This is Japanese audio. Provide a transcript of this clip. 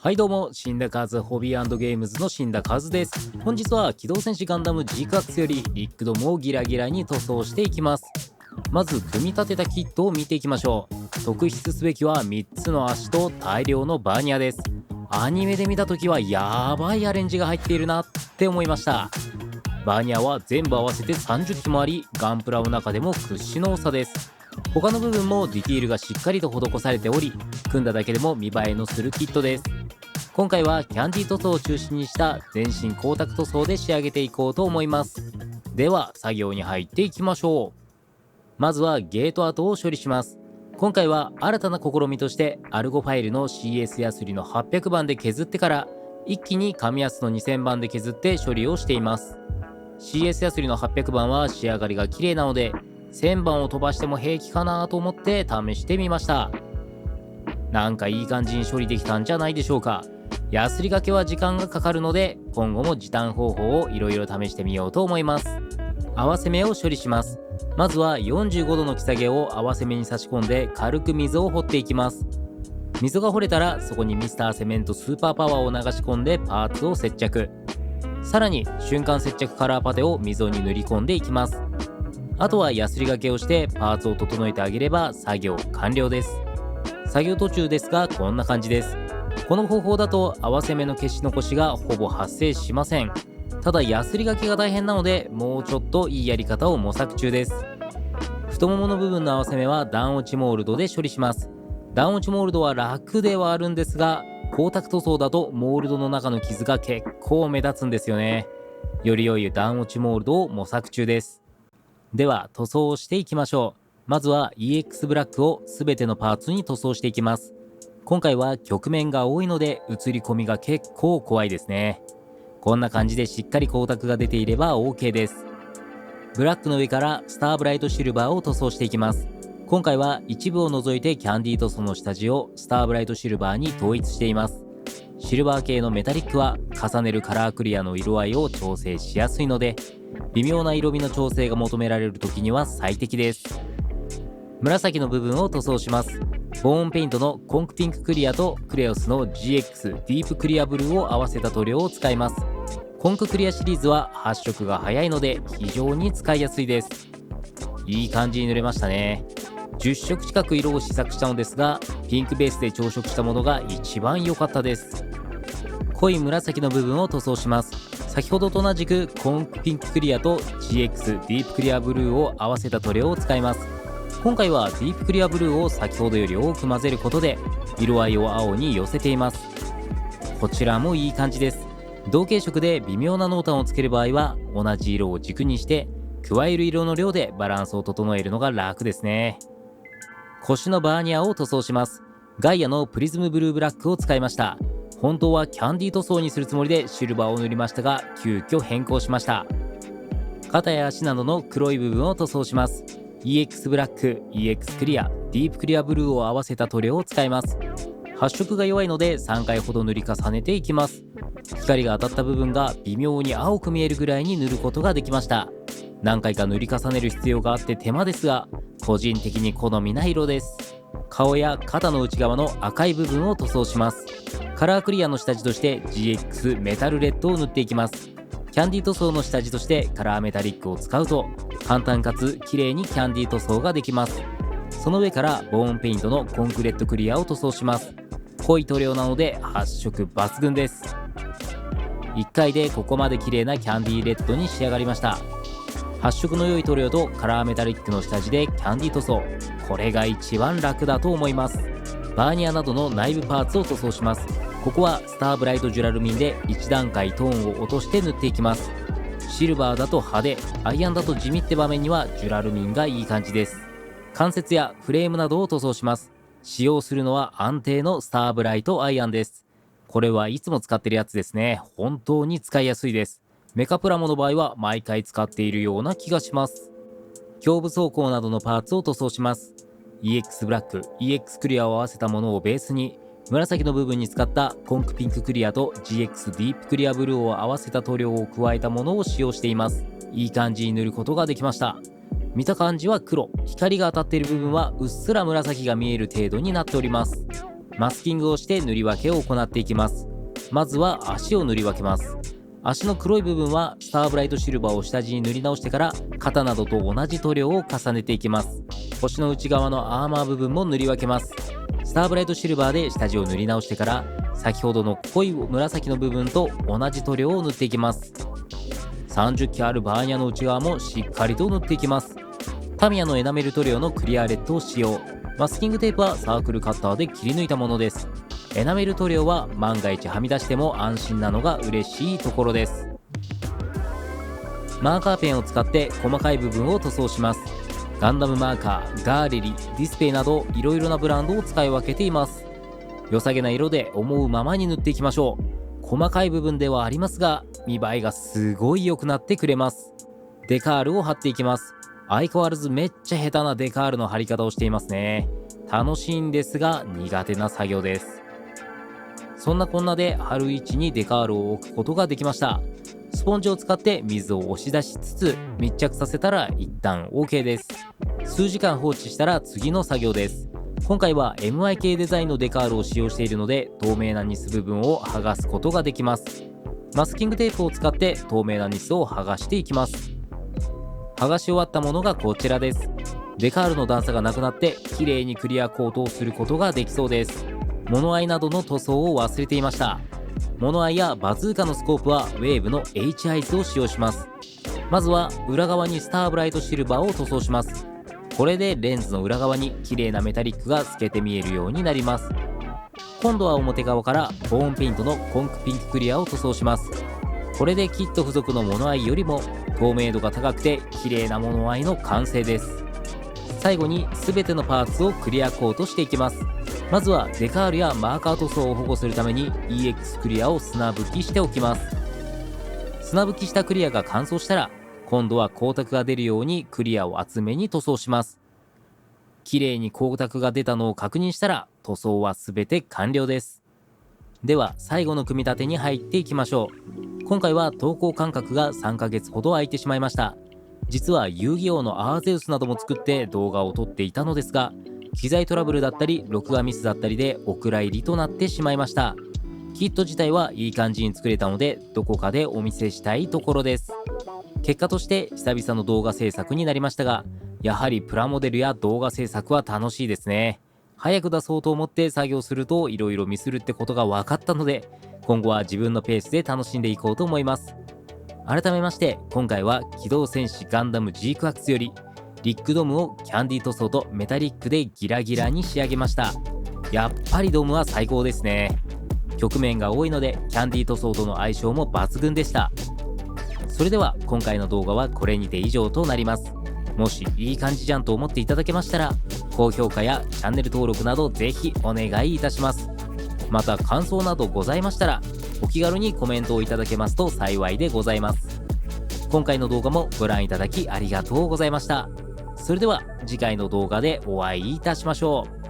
はいどうも、死んだ数ホビー&ゲームズの死んだ数です。本日は機動戦士ガンダム G カッツよりリックドムをギラギラに塗装していきます。まず組み立てたキットを見ていきましょう。特筆すべきは3つの足と大量のバーニアです。アニメで見た時はやばいアレンジが入っているなって思いました。バーニアは全部合わせて30機もあり、ガンプラの中でも屈指の多さです。他の部分もディティールがしっかりと施されており、組んだだけでも見栄えのするキットです。今回はキャンディー塗装を中心にした全身光沢塗装で仕上げていこうと思います。では作業に入っていきましょう。まずはゲート跡を処理します。今回は新たな試みとしてアルゴファイルの CS ヤスリの800番で削ってから一気に紙ヤスの2000番で削って処理をしています。 CS ヤスリの800番は仕上がりが綺麗なので1000番を飛ばしても平気かなと思って試してみました。なんかいい感じに処理できたんじゃないでしょうか。ヤスリがけは時間がかかるので今後も時短方法をいろいろ試してみようと思います。合わせ目を処理します。まずは45度の木下げを合わせ目に差し込んで軽く溝を掘っていきます。溝が掘れたらそこにミスターセメントスーパーパワーを流し込んでパーツを接着。さらに瞬間接着カラーパテを溝に塗り込んでいきます。あとはヤスリがけをしてパーツを整えてあげれば作業完了です。作業途中ですがこんな感じです。この方法だと合わせ目の消し残しがほぼ発生しません。ただヤスリがけが大変なのでもうちょっといいやり方を模索中です。太ももの部分の合わせ目は段落ちモールドで処理します。段落ちモールドは楽ではあるんですが光沢塗装だとモールドの中の傷が結構目立つんですよね。より良い段落ちモールドを模索中です。では塗装をしていきましょう。まずは EX ブラックを全てのパーツに塗装していきます。今回は曲面が多いので映り込みが結構怖いですね。こんな感じでしっかり光沢が出ていれば OK です。ブラックの上からスターブライトシルバーを塗装していきます。今回は一部を除いてキャンディー塗装の下地をスターブライトシルバーに統一しています。シルバー系のメタリックは重ねるカラークリアの色合いを調整しやすいので微妙な色味の調整が求められる時には最適です。紫の部分を塗装します。ボーンペイントのコンクピンククリアとクレオスの GX ディープクリアブルーを合わせた塗料を使います。コンククリアシリーズは発色が早いので非常に使いやすいです。いい感じに塗れましたね。10色近く色を試作したのですがピンクベースで調色したものが一番良かったです。濃い紫の部分を塗装します。先ほどと同じくコンクピンククリアと GX ディープクリアブルーを合わせた塗料を使います。今回はディープクリアブルーを先ほどより多く混ぜることで色合いを青に寄せています。こちらもいい感じです。同系色で微妙な濃淡をつける場合は同じ色を軸にして加える色の量でバランスを整えるのが楽ですね。腰のバーニアを塗装します。ガイアのプリズムブルーブラックを使いました。本当はキャンディー塗装にするつもりでシルバーを塗りましたが急遽変更しました。肩や足などの黒い部分を塗装します。EX ブラック、EX クリア、ディープクリアブルーを合わせた塗料を使います。発色が弱いので3回ほど塗り重ねていきます。光が当たった部分が微妙に青く見えるぐらいに塗ることができました。何回か塗り重ねる必要があって手間ですが個人的に好みな色です。顔や肩の内側の赤い部分を塗装します。カラークリアの下地として GX メタルレッドを塗っていきます。キャンディー塗装の下地としてカラーメタリックを使うと簡単かつ綺麗にキャンディー塗装ができます。その上からボーンペイントのコンクレットクリアを塗装します。濃い塗料なので発色抜群です。1回でここまで綺麗なキャンディーレッドに仕上がりました。発色の良い塗料とカラーメタリックの下地でキャンディー塗装、これが一番楽だと思います。バーニアなどの内部パーツを塗装します。ここはスターブライトジュラルミンで1段階トーンを落として塗っていきます。シルバーだと派手、アイアンだと地味って場面にはジュラルミンがいい感じです。関節やフレームなどを塗装します。使用するのは安定のスターブライトアイアンです。これはいつも使ってるやつですね。本当に使いやすいです。メカプラモの場合は毎回使っているような気がします。胸部装甲などのパーツを塗装します。EX ブラック、EX クリアを合わせたものをベースに紫の部分に使ったコンクピンククリアと GX ディープクリアブルーを合わせた塗料を加えたものを使用しています。いい感じに塗ることができました。見た感じは黒、光が当たっている部分はうっすら紫が見える程度になっております。マスキングをして塗り分けを行っていきます。まずは足を塗り分けます。足の黒い部分はスターブライトシルバーを下地に塗り直してから肩などと同じ塗料を重ねていきます。腰の内側のアーマー部分も塗り分けます。スターブライトシルバーで下地を塗り直してから先ほどの濃い紫の部分と同じ塗料を塗っていきます。30期あるバーニャの内側もしっかりと塗っていきます。タミヤのエナメル塗料のクリアレットを使用。マスキングテープはサークルカッターで切り抜いたものです。エナメル塗料は万が一はみ出しても安心なのが嬉しいところです。マーカーペンを使って細かい部分を塗装します。ガンダムマーカー、ガーレリ、ディスペイなどいろいろなブランドを使い分けています。良さげな色で思うままに塗っていきましょう。細かい部分ではありますが見栄えがすごい良くなってくれます。デカールを貼っていきます。相変わらずめっちゃ下手なデカールの貼り方をしていますね。楽しいんですが苦手な作業です。そんなこんなで貼る位置にデカールを置くことができました。スポンジを使って水を押し出しつつ密着させたら一旦 OK です。数時間放置したら次の作業です。今回は MIK デザインのデカールを使用しているので透明なニス部分を剥がすことができます。マスキングテープを使って透明なニスを剥がしていきます。剥がし終わったものがこちらです。デカールの段差がなくなって綺麗にクリアコートをすることができそうです。物合いなどの塗装を忘れていました。物合いやバズーカのスコープはウェーブの H アイズを使用します。まずは裏側にスターブライトシルバーを塗装します。これでレンズの裏側に綺麗なメタリックが透けて見えるようになります。今度は表側からボーンペイントのコンクピンククリアを塗装します。これでキット付属の物合いよりも透明度が高くて綺麗な物合いの完成です。最後に全てのパーツをクリアコートしていきます。まずはデカールやマーカー塗装を保護するために EX クリアを砂拭きしておきます。砂拭きしたクリアが乾燥したら今度は光沢が出るようにクリアを厚めに塗装します。綺麗に光沢が出たのを確認したら塗装は全て完了です。では最後の組み立てに入っていきましょう。今回は投稿間隔が3ヶ月ほど空いてしまいました。実は遊戯王のアーゼウスなども作って動画を撮っていたのですが機材トラブルだったり録画ミスだったりでお蔵入りとなってしまいました。キット自体はいい感じに作れたのでどこかでお見せしたいところです。結果として久々の動画制作になりましたがやはりプラモデルや動画制作は楽しいですね。早く出そうと思って作業するといろいろミスるってことが分かったので今後は自分のペースで楽しんでいこうと思います。改めまして今回は機動戦士ガンダムジークアクスよりリックドームをキャンディ塗装とメタリックでギラギラに仕上げました。やっぱりドームは最高ですね。曲面が多いのでキャンディ塗装との相性も抜群でした。それでは今回の動画はこれにて以上となります。もしいい感じじゃんと思っていただけましたら高評価やチャンネル登録などぜひお願いいたします。また感想などございましたらお気軽にコメントをいただけますと幸いでございます。今回の動画もご覧いただきありがとうございました。それでは次回の動画でお会いいたしましょう。